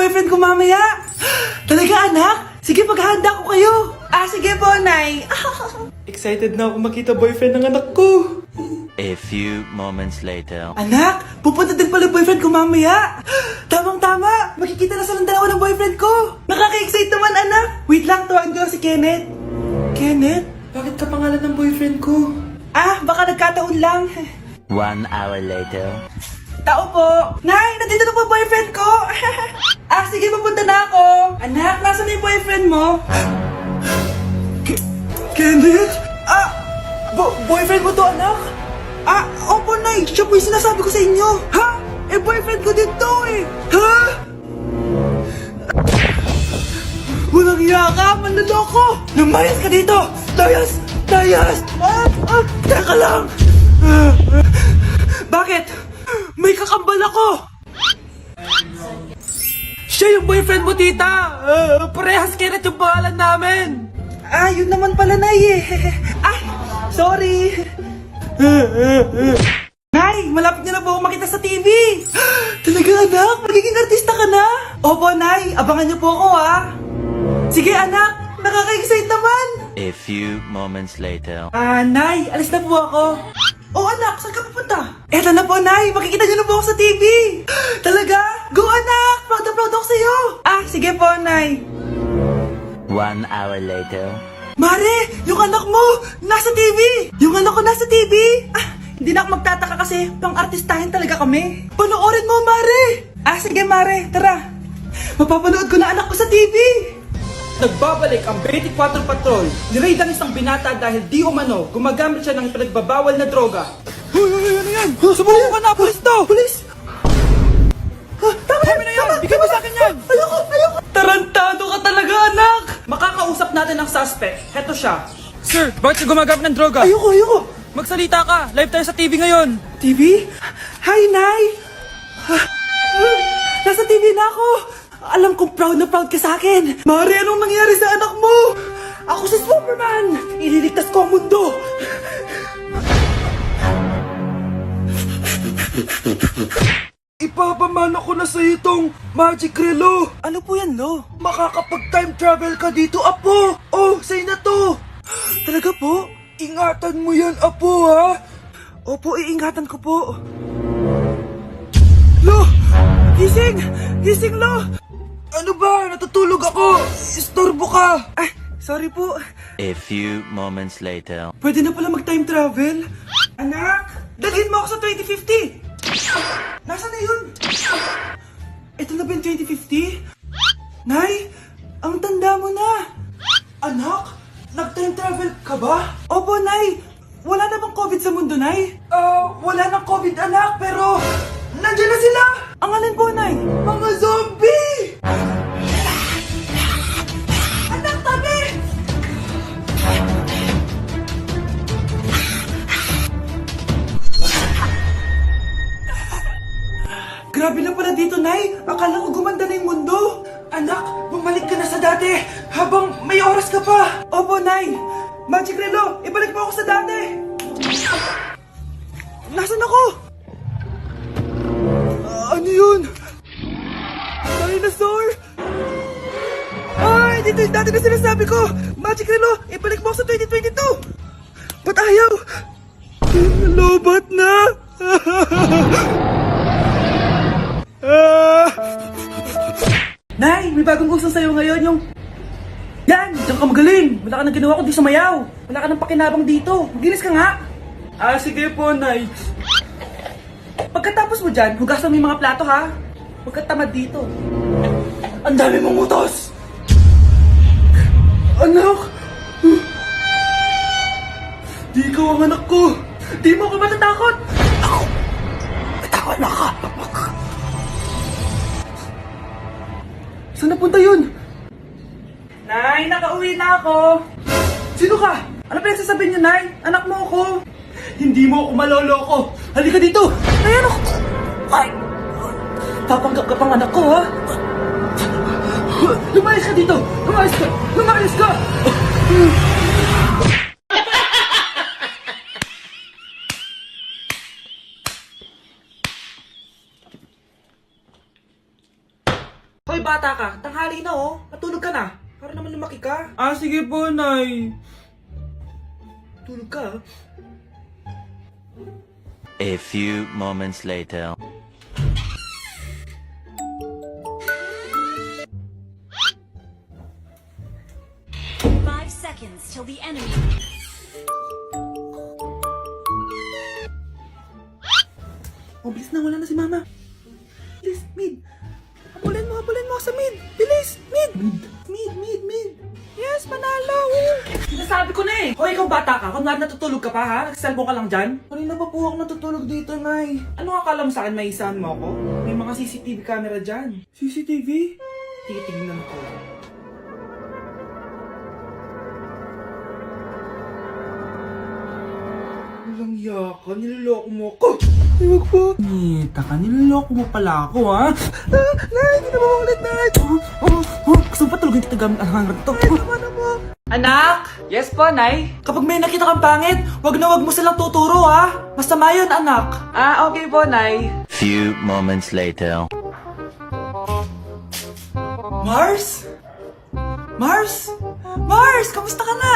boyfriend ko mamaya. Talaga, anak? Sige, paghahanda ko kayo. Sige po, Nay. Excited na ako makita boyfriend ng anak ko. A few moments later. Anak, pupunta din pala boyfriend ko mamaya. Tamang-tama, makikita na silang dalawa ng boyfriend ko. Nakaka-excite naman, anak. Wait lang, tuwain ko lang si Kenneth. Kenneth? Bakit ka pangalan ng boyfriend ko? Baka nagkataon lang. 1 hour later. Tao po. Nay, nandito na po boyfriend ko. Sige, papunta na ako. Anak, nasa na yung boyfriend mo? Kenneth? Boyfriend mo to, anak? Opo, Nay. Siya po yung sinasabi ko sa inyo. Ha? Boyfriend ko din to eh. Ha? Walang iya ka, manloloko. Lumayas ka dito. Layas! Teka lang. Bakit? May kakambal ako. Siya yung boyfriend mo, tita. Parehas Kenneth yung pangalan namin. Yun naman pala, Nay eh. Sorry. Nay, malapit niyo na po ako makita sa TV. Talaga, anak? Magiging artista ka na? Opo, Nay. Abangan niyo po ako, ha? Sige, anak. Nakaka-excite naman. A few moments later. Nay, alis na po ako. Anak, saan ka pupunta? Eto na po, Nay. Makikita niyo na po ako sa TV. Talaga? Go, anak. Proud na proud ako sa'yo. Sige po, Nay. 1 hour later. Mare, yung anak mo, nasa TV. Yung anak ko nasa TV. Hindi na ako magtataka kasi pang-artistahin talaga kami. Panoorin mo, Mare. Sige, Mare. Tara. Mapapanood ko na anak ko sa TV. Nagbabalik ang 24 Patrol. Niraid ang isang binata dahil di umano gumagamit siya ng pinagbabawal na droga. Ano yan? Sumuko ka na, pulis to! Pulis! Tama na yan! Bigay mo sa akin yan! Ayoko! Tarantado ka talaga, anak! Makakausap natin ang suspect. Heto siya. Sir, bakit ka gumagamit ng droga? Ayoko! Magsalita ka! Live tayo sa TV ngayon! TV? Hi, Nay! Nasa TV na ako! Alam kong proud na proud ka sa akin! Mari, anong nangyari sa anak mo? Ako si Superman! Ililigtas ko ang mundo! Ipapamana ko na sa itong Magic Relo! Ano po yan, Lo? Makakapag-time travel ka dito, Apo! Sa'yo na to! Talaga po? Ingatan mo yan, Apo, ha? Opo, iingatan ko po. Lo! Gising! Gising, Lo! Ano ba? Natutulog ako! Istorbo ka! Sorry po. A few moments later. Pwede na pala mag-time travel? Anak! Dalhin mo ako sa 2050! Nasaan na yun? Ito na ba yung 2050? Nay! Ang tanda mo na! Anak! Nag-time travel ka ba? Opo, Nay! Wala na bang COVID sa mundo, Nay? Wala nang COVID, anak, pero... Nandiyan na sila! Ang alin po, Nay? Mga zombie! Anak, tabi! Grabe na pala dito, Nay. Akala ko gumanda na yung mundo. Anak, bumalik ka na sa dati habang may oras ka pa. Opo, Nay. Magic Relo, ibalik mo ako sa dati. Nasaan ako? Ano yun? Dinosaur? Dito yung dati na sinasabi ko. Magic Relo, ibalik mo ako sa 2022. Ba't ayaw? Lobat na. Nay, may bagong gusto sa'yo ngayon yung... Yan! Diyan ka magaling! Wala ka nang ginawa kundi sumayaw! Wala ka nang pakinabang dito! Maginis ka nga! Sige po, Nay. Pagkatapos mo dyan, hugasan mo yung mga plato, ha? Huwag ka tamad dito. Ang dami mong utos! Anak! Di ikaw ang anak ko! Di mo ako matatakot! Ako! Matakot na ka! Saan napunta yun? Nay, nakauwi na ako. Sino ka? Ano pinagsasabi niyo, Nay? Anak mo ako. Hindi mo ako maloloko. Halika dito. Nay, ano? Ay! Papanggap ka pang anak ko, ha? Lumayas ka dito. Lumayas ka. Lumayas ka. Hoy, bata ka. Tanghali na oh. Matulog ka na. Para naman lumaki ka. Ah, sige po, Nay. Tulog ka ah. A few moments later. Five seconds till the enemy. Oh, bilis na. Wala na si Mama. Bilis, mid. Habulin mo ako sa mid. Bilis, mid. Mid. Yes, manalo. Sinasabi ko na eh. Hoy, ikaw bata ka. Kung natutulog ka pa ha? Nagsiselfon ka lang dyan? Kanina pa po ako natutulog dito, Nay. Ano akala mo sa akin, maisahan mo ako? May mga CCTV camera dyan. CCTV? Titignan ko. Walang yaka, niloloko mo ako. Huwag po. Nita ka, niloloko mo pala ako, ha? Nay, hindi na mamulit, Nay. Gusto mo pa tulogin kita gamit ang hangar to? Nay, tama na po. Anak! Yes po, Nay. Kapag may nakita kang pangit, wag mo silang tuturo, ha? Masama yun, anak. Ah, okay po, Nay. Few moments later. Mars? Mars? Mars, kamusta ka na?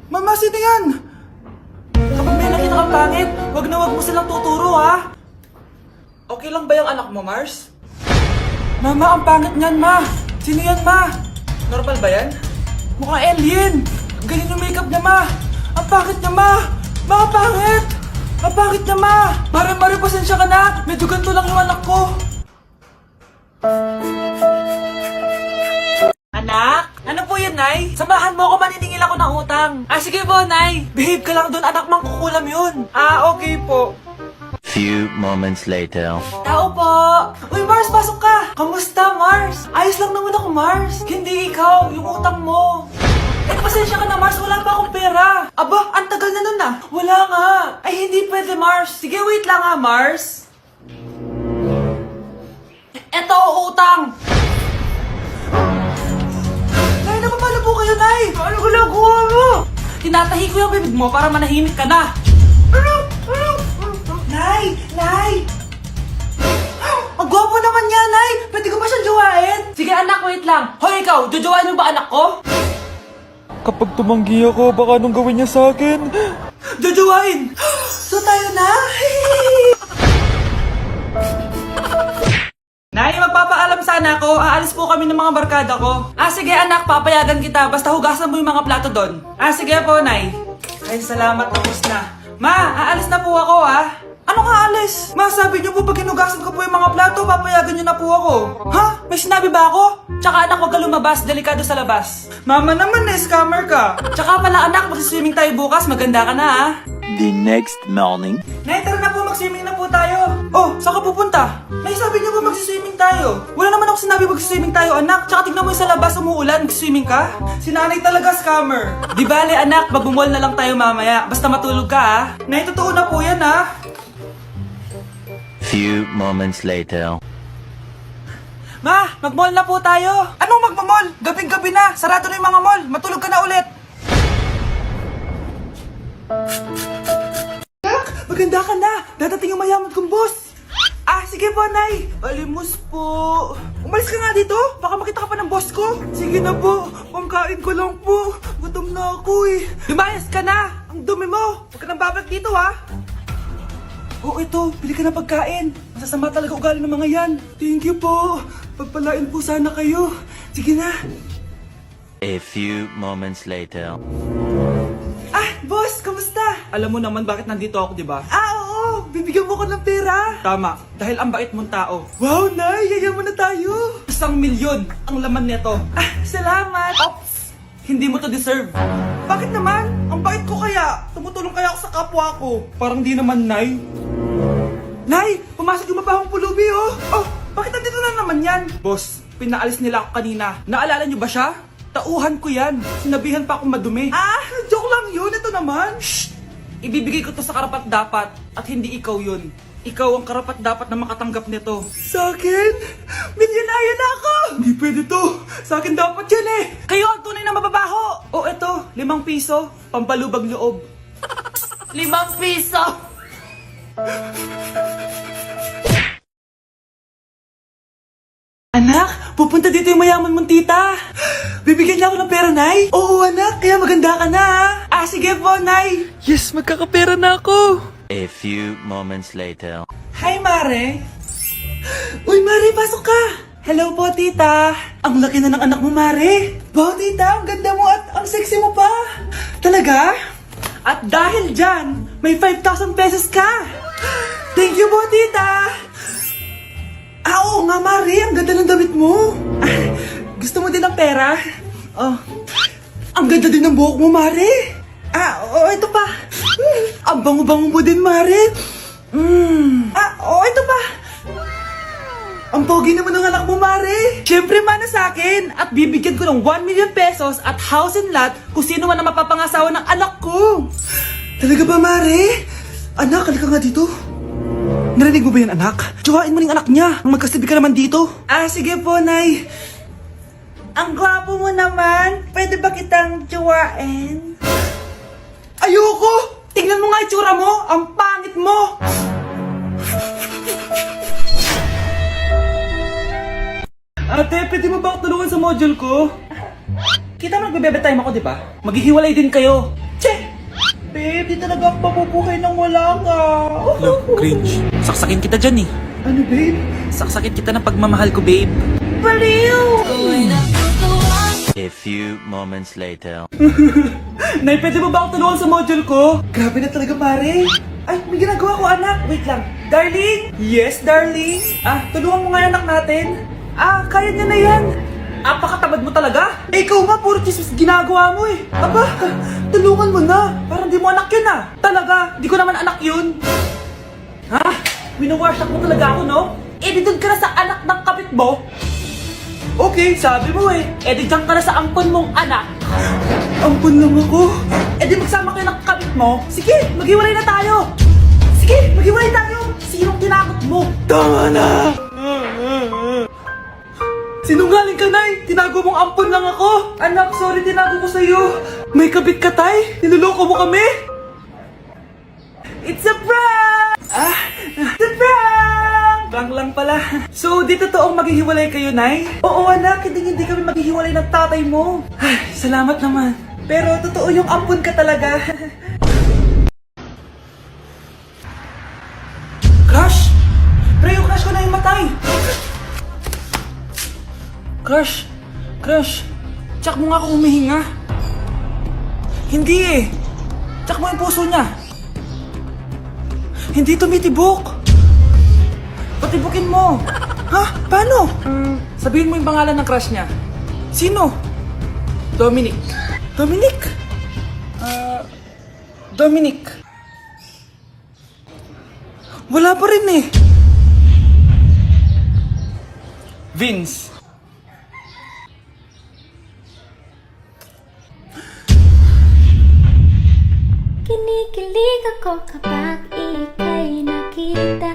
Mama, sino yan? Kapag may nakita kang pangit, wag mo silang tuturo, ha? Okay lang ba yung anak mo, Mars? Mama, ang pangit niyan, Ma. Sino yan, Ma? Normal ba yan? Mukhang alien. Ganyan yung makeup niya, Ma. Ang pangit niya, Ma. Ma, ang pangit. Ang pangit niya, Ma. Mare, pasensya ka na. Medyo ganito lang yung anak ko. Anak? Ano po yun, Nay? Samahan mo ako, maniningil ako ng utang. Ah, sige po, Nay. Behave ka lang dun, anak, mangkukulam yun. Ah, okay po. Few moments later. Tao po! Uy, Mars, pasok ka! Kamusta, Mars? Ayos lang naman ako, Mars. Hindi ikaw, yung utang mo. Eh, pasensya ka na, Mars. Wala pa akong pera. Aba, ang tagal na nun ah. Wala nga. Ay, hindi pwede, Mars. Sige, wait lang ha, Mars. Eto, utang. Nay, napapala po kayo, Nay. Ano ginagawa mo? Tinatahi ko yung bibig mo para manahimik ka na. Nay! Ang gwapo naman niya, Nay! Pwede ko ba siyang jowain? Sige anak, wait lang. Hoy ikaw, jojowain mo ba anak ko? Kapag tumanggi ako, baka anong gawin niya sa akin? Jojowain! So tayo na? Nay, magpapaalam sana ako. Aalis po kami ng mga barkada ko. Ah, sige anak, papayagan kita. Basta hugasan mo yung mga plato doon. Ah, sige po, Nay. Ay, salamat. Tapos na. Ma, aalis na po ako, ah. Ano nga alis? Ma, sabi niyo po pag hinugasan ko po yung mga plato, papayagan niyo na po ako. Ha? May sinabi ba ako? Tsaka anak, huwag ka lumabas. Delikado sa labas. Mama naman, scammer ka. Tsaka pala anak, magsiswimming tayo bukas. Maganda ka na, ah. The next morning. Nay, tara na po, magswimming na po tayo. Oh, saan ka pupunta? Nay, sabi niyo po magsiswimming tayo. Wala naman ako sinabi magsiswimming tayo, anak. Tsaka tignan mo yung sa labas, umuulan, magsiswimming ka. Si nanay talaga scammer. Di bale, anak, magbumol na lang tayo mamaya. Basta matulog ka, ah. Nay, totoo na po yan, ah. Few moments later. Ma, mag-mall na po tayo. Anong magmamall? Gabing-gabi na. Sarado na yung mga mall. Matulog ka na ulit. Nak, maganda ka na. Dadating yung mayaman kong boss. Ah, sige po, Nay. Alimos po. Umalis ka nga dito. Baka makita ka pa ng boss ko. Sige na po. Pangkain ko lang po. Gutom na ako eh. Lumayas ka na. Ang dumi mo. Huwag ka nang babalik dito, ha. Oh, ito. Bili ka ng pagkain. Masasama talaga ugali ng mga yan. Thank you po. Pagpalain po sana kayo. Sige na. A few moments later. Ah, boss, kamusta? Alam mo naman bakit nandito ako, di ba? Ah, oo. Bibigyan mo ko ng pera. Tama, dahil ang bait mong tao. Wow, Nay, yayaman na tayo. 1,000,000 ang laman nito. Ah, salamat. Ops, hindi mo to deserve. Bakit naman? Ang bait ko kaya. Tumutulong kaya ako sa kapwa ko. Parang di naman, Nay. Nay, pumasok yung mabahong pulubi, oh. Oh, bakit nandito na naman yan? Boss, pinaalis nila ako kanina. Naalala niyo ba siya? Tauhan ko yan. Sinabihan pa akong madumi. Ah, joke lang yun. Ito naman. Shh! Ibibigay ko to sa karapat-dapat at hindi ikaw yun. Ikaw ang karapat-dapat na makatanggap nito. Sa akin? Milyonaryo na ako! Hindi pwede to. Sa akin dapat yan eh. Kayo ang tunay na mababaho. O eto, 5 piso. Pampalubag loob. 5 piso! Pupunta dito yung mayaman mong tita. Bibigyan niya ako ng pera, Nay? Oo, anak. Kaya maganda ka na, ha? Sige po, Nay. Yes, magkakapera na ako. A few moments later. Hi, Mare. Uy, Mare, pasok ka. Hello po, tita. Ang laki na ng anak mo, Mare. Wow, tita, ang ganda mo at ang sexy mo pa. Talaga? At dahil dyan, may 5,000 pesos ka. Thank you po, tita. Oo nga, Mare. Ang ganda ng damit mo. Gusto mo din ng pera? Oh. Ang ganda din ng buhok mo, Mare. Ito pa. Ang bango-bango mo din, Mare. Ito pa. Ang pogi naman ng anak mo, Mare. Siyempre, mana sa akin. At bibigyan ko ng 1 million pesos at house and lot kung sino man ang mapapangasawa ng anak ko. Talaga ba, Mare? Anak, halika nga dito. Narinig mo ba yan, anak? Tsuhain mo ng anak niya. Ang magkasabi ka naman dito. Sige po, Nay. Ang gwapo mo naman. Pwede ba kitang tsuhain? Ayoko! Tingnan mo nga itsura mo. Ang pangit mo. Ate, pwede mo ba ako tulungan sa module ko? Kita mo nagbebebe time ako, di ba? Maghihiwalay din kayo. Che! Babe, di talaga ako mapupuhay nang wala ka. Cringe. Saksakin kita dyan eh. Ano, babe? Saksakin kita ng pagmamahal ko, babe. Baliw! A few moments later. Nay, pwede mo ba ako tulungan sa module ko? Grabe na talaga, pare. Ay, may ginagawa ko, anak. Wait lang. Darling? Yes, darling? Tulungan mo nga yung anak natin. Kaya niya na yan. Apakatamad mo talaga. Ikaw nga, puro chismis ginagawa mo eh. Aba, tulungan mo na. Parang di mo anak yun Talaga, di ko naman anak yun. Winawash up mo talaga ako, no? Di doon ka na sa anak ng kapit mo. Okay, sabi mo eh. Di dyan ka na sa ampon mong anak. Ampon lang ako? Di magsama kayo ng kapit mo. Sige, maghiwalay na tayo. Sige, maghiwalay tayo. Sinong tinakot mo? Tama na! Sinungaling ka, Nay! Tinago mong ampon lang ako! Anak, sorry, tinago ko sa'yo! May kabit ka, Tay? Niloloko mo kami? It's a prank! It's a prank! Prank lang pala. So, di totoong maghihiwalay kayo, Nay? Oo, anak, hindi kami maghihiwalay ng tatay mo. Ay, salamat naman. Pero totoo yung ampon ka talaga. Crush! Pero yung crush ko na yung matay! Crush, tsak mo nga kung humihinga. Hindi eh. Tsak mo yung puso niya. Hindi tumitibok. Patibukin mo. Paano? Sabihin mo yung pangalan ng crush niya. Sino? Dominic. Dominic. Wala pa rin eh. Vince. Kinikilig ako kapag ika'y nakita.